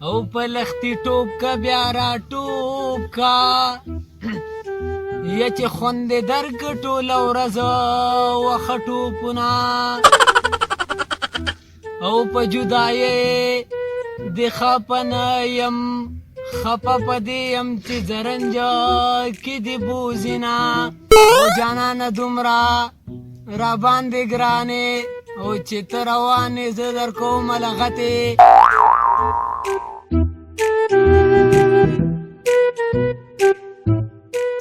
او په لختي ټوپ کا بیا را ټوپ کا یا چې خوندې درک ټوله ورځ وخه ټوپونه او په جدایې د خپه نه یم خپه په دې یم چې زرنجه کې د بوزینه او جانانه دومره را باندې ګرانې او چې ته روانې زه در کوم لغتې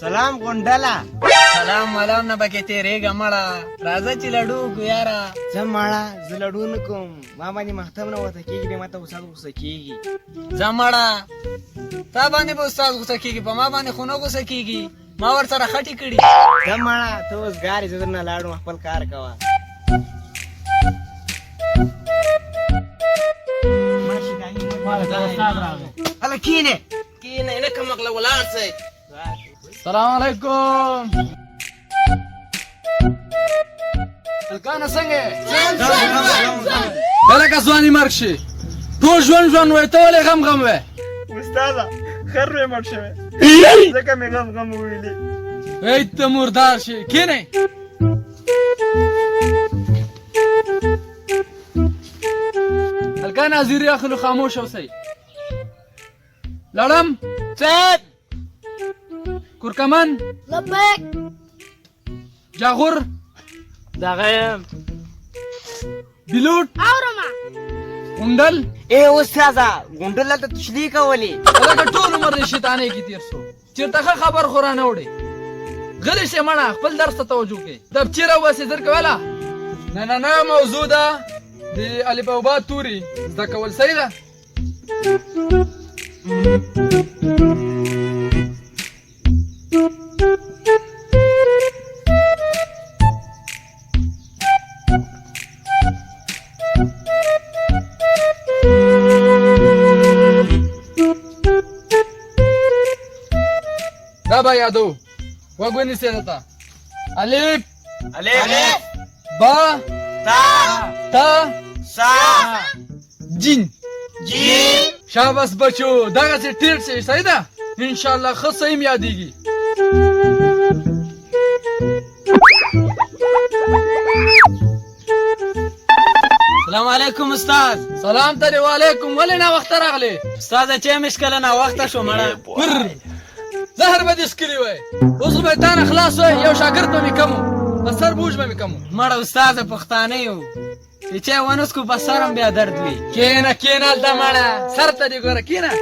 سلام غونډله. سلام ملام نه پکې تېرېږه مړه راځه چې لډو کو یاره. زه مړه زه لډو نه کوم، ما باندې مختم نه ورته کېږي، بیا ما ته استاد غوسه کېږي. زه مړه تا باندې به استاد غوسه کېږي، په ما باندې خو نه غوسه کېږي، ما ورسره خټې کړي. زه مړه ته اوس ګارې، زه درنه لاړم، خپل کار کوه. هله کښېنې کښېنې، نه کمقله ولاړ سئ. السلام علیکم. الکانه څنګه بله که ځواني مرګ شي ټول ژوند ژوند وی ته ولې غم غم وی؟ استاده خر وی مړ شوی، ځکه مې غم غم وویلې. ای ته مردار شي کښېنئ. الکانه حاضري اخلو، خاموش اوسئ. لړم صاحب کورکمن لبیک جاغور دغه یم بلوټ اورما غونډل. ای استاده غونډل ته تشلی کولې. لکه ټول عمر د شیطانۍ کې تېر سو، چېرته ښه خبر خو رانه وړې. غلی شې مړه، خپل درس ته توجه کوې. دفتر راوباسې زر کوله. نننه موضوع ده د الف او با توري زده کول. صحیح ده؟ دا به یادو غوږ ونیسئ درته. الف الف با تا تا سا جین. جیم شاباس بچو، دغسې ټیټ شئ. صحیح ده؟ انشاءالله ښه صحیح م یادېږي. سلام علیکم استاد. سلام ترې وعلیکم. ولې ناوخته راغلې؟ استاده چې مشکله ناوخته شو مړه. زهر به دې څکلي وی، اوس خو به یې تانه خلاص وی، یو شاګرد به مې کم و، په سر بوج به مې کم و. مړه استاده پښتانه یو چې چای ونسکو په سر هم بیا درد وي. کښېنه کښېنه هلته مړه، سر ته دې ګوره کښېنه.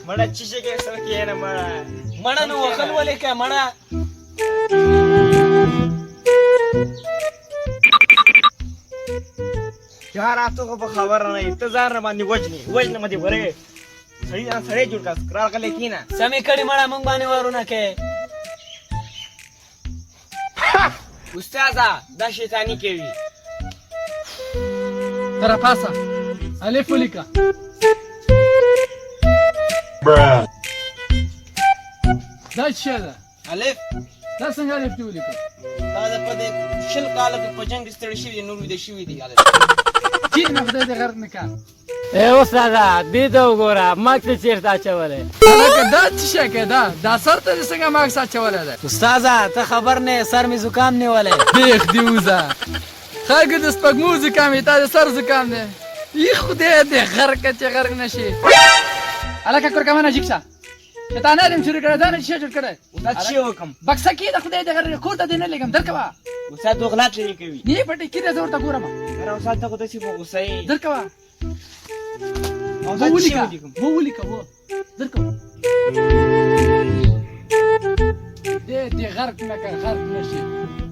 مړه چې شي کې سره کېنه مړه. مړه نو وخل ولې که مړه. یار تاسو خو په خبره نه یې، ته ځان را باندې وژنې مې دې ورې سړي ځان سړی جوړ کړه. راغلی کښېنه. سمې کړي مړه، موږ باندې وارونه کوې. استاده دا شیطاني کوي. ته راپاسه، الف ولیکه. دا څه شی ده؟ الف دا څنګه الف دې ولیکه؟ دا د په دې شل کاله کې په جنګ کې ستړي شوي دي، نور ویده شوي دي. کښېنه خدای دې غرق نه کړه. ای استاده دې ته وګوره، ماک ته چېرته اچولی. هلکه دا څه شی کوې؟ دا سر ته دې څنګه ماکس اچولی دی؟ استاده ته خبر نه، سر مې زکام نیولی. بیخ دې وځه، خلکو د سپږمو زکام یې، تا د سر زکام دی. ای خدای دې غرقه چې غرق نه شي. هلکه کورکمنه جګ شه، شیطانه دې م شروع کړی، دا نه چې شی جوړ کړی. استاد څه وکړم؟ بکسه کښېږده، خدای دې غرق کور ته دې نه لېږم، درکوه. استاد دوغلات لرې کوي. نه پټې کښېږده، زه ورته ګورم. یاره استاد ته خو داسې په غوسه یې. درکوه استاد څه ولیکه ولیکم؟ ولیکه درکوه. دې غرق نه کړه، غرق نه شي.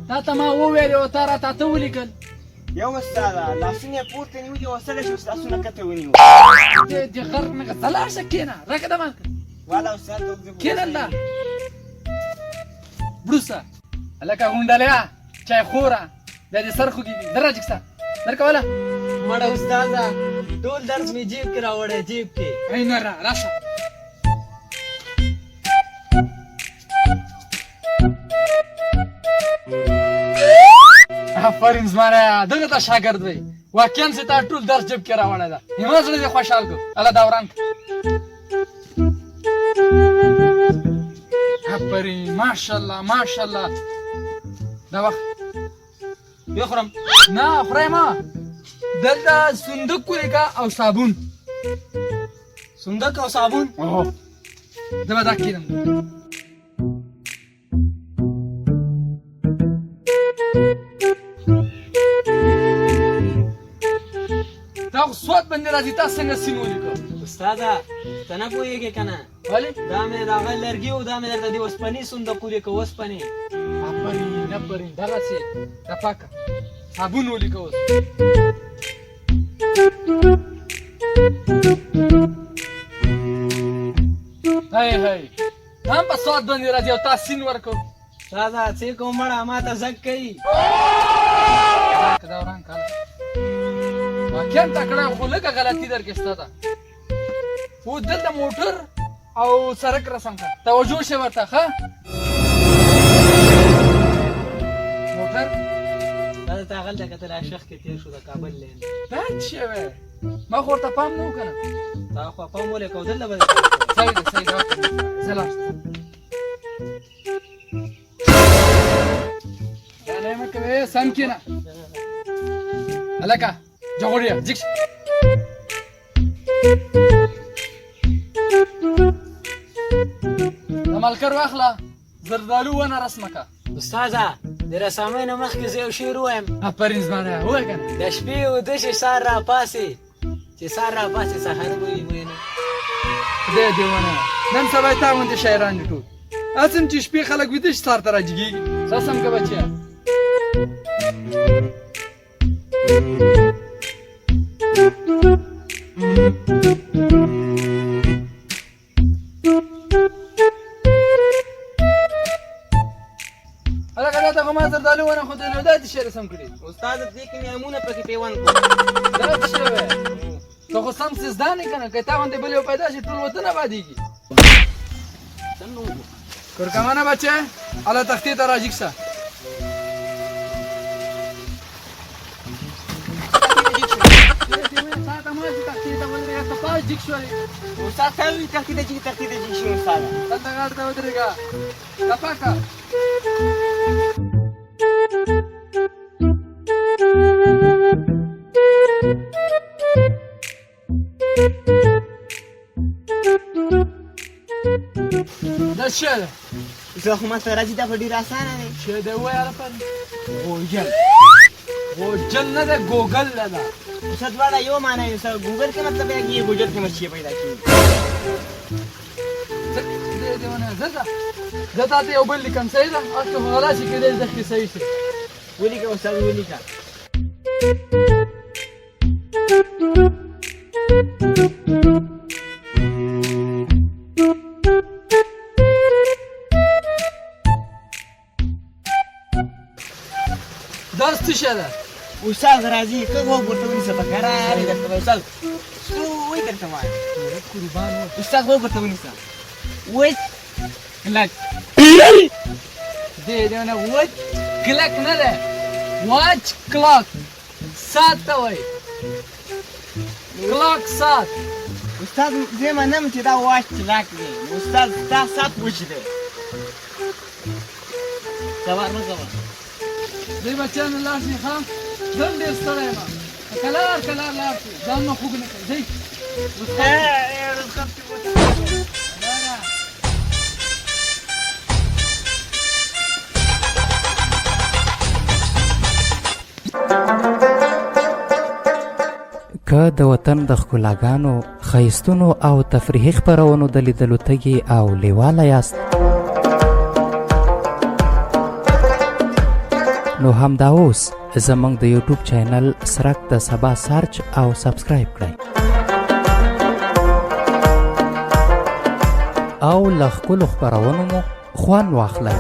تا ته ما وویلې او تا راته ته ولیکل. یو استاده لاسونه یې پورته نیولي او سړی شو، لاسونه کته ونیول. دې غرق نه کړه، ته لاړ شه کښېنه، راکړه دمه والا استاد ته وګورئ. کښېنه هلته بړوسه. هلکه غونډلیا چای خوره، بیا دې سر خوږي دي. در را جګ شه، درکوله. مړه استاده ټول درس مې جیب کې راوړی، جیب کې. ای نه راشه. آفرین زمانه، دغه ته شاګرد وی. واقعا چې تا ټول درس جب کې راوړی ده زما زړه دې خوشحال کړ الله دا وران کړه آفرین ماشاءالله ماشاءالله دا وخت بیا خورم نه خورای ما دلته صندوق ولیکه او صابون صندوق او صابون زه به دا کښېنم دا خو سواد باندې راځي تا څنګه سین ولیکه استاده ته نه پوهېږې که نه ولې دا مې د هغه لرګي و دا مې درته د اوسپنې صندوق ولیکه اوسپنې آفرین دغسې دا پاکه صابون ولیکه اوس هی هم په سواد باندې راځي او تا سین ورکړو استاده څه کوم مړه ما ته زګ کوي دا وران کاله واقعا تکړه خو لږه غلطي درکې شته ده خو دلته موټر او سړک رسم کړه توجه شه ورته ښه موټر دا د هغلته کتل عاشق کې تېر شو د کابل لین دا څه شوی ما خو ورته پام نه و که نه تا خو پام ولې کو دلته به صحیح ده صحیح ده زه لاړ شم دا نه مه کوې سم کښېنه هلکه جغوړیه جګ شه د ملکر واخله زردالو ونه رسمه که استاده د رسامۍ نه مخکې زه یو شعر ووایم آفرین زما نه ووایه که نه د شپې اوده شي سهار راپاسې چې سهار راپاسې سهار به وي مینه خدای دې ونه نن سبا یې تا غوندې شاعران دي ټول اصم چې شپې خلک ویده شي سهار ته راجګېږي څه سم که بچیه هلکه دا ته خو ما زردالو ونه ښودلې دا دې شعر سم کړي استاده دې کې مې امونه پکې پیوند کړو دا څه شوی ته خو سم څه زده نه که نه که تا غوندې بل یو پیدا شي ټول وطن ابادېږي کورکمانه بچی هله تختې ته راجګ شه استاد ته وي تختې ته جګ شي استاده دلته غاړه ته ودرېږه کپاکه دا څه ده زه خو ماته راځي دا خو ډېر اسانه دی څه دی ووایه هلکه غوجل غوجل نه ده ګوګل نه ده استاد دواړه یو معنی دی استاد ګوګل کې مطلب ہے کہ یہ گوجر کې مچھلی پیدا کیږي دې ونه زه تا ته یو بل لیکم صحیح ده هسې خو راشي کېدای شي دښتې صحیح شي ولیکه استاد ولیکه درس څه شی ده استاد راځي که غوږ ورته ونیسه په کرارې درته به استاد وایي درته وایم قربان و استاد غوږ ورته ونیسه وایي کلک دې ونه وچ کلک نه ده واچ کلاک ساعت ته وایي کلاک ساعت استاد زه منم چې دا واچ کلک دی استاد ستا ساعت وچ دی سوار مه کوه دې بچیانو لاړ شي ښه زه هم ډېر ستړی یم کلار لاړ شي ځان مه خوږ نه کوئ ځئ که د وطن د ښکلاګانو ښایستونو او تفریحي خپرونو د لیدلو تږي او لیواله یاست نو همدا اوس زموږ د یوټیوب چینل سرک د سبا سرچ او سبسکرایب کړئ او له ښکلو خپرونو مو خوند واخلئ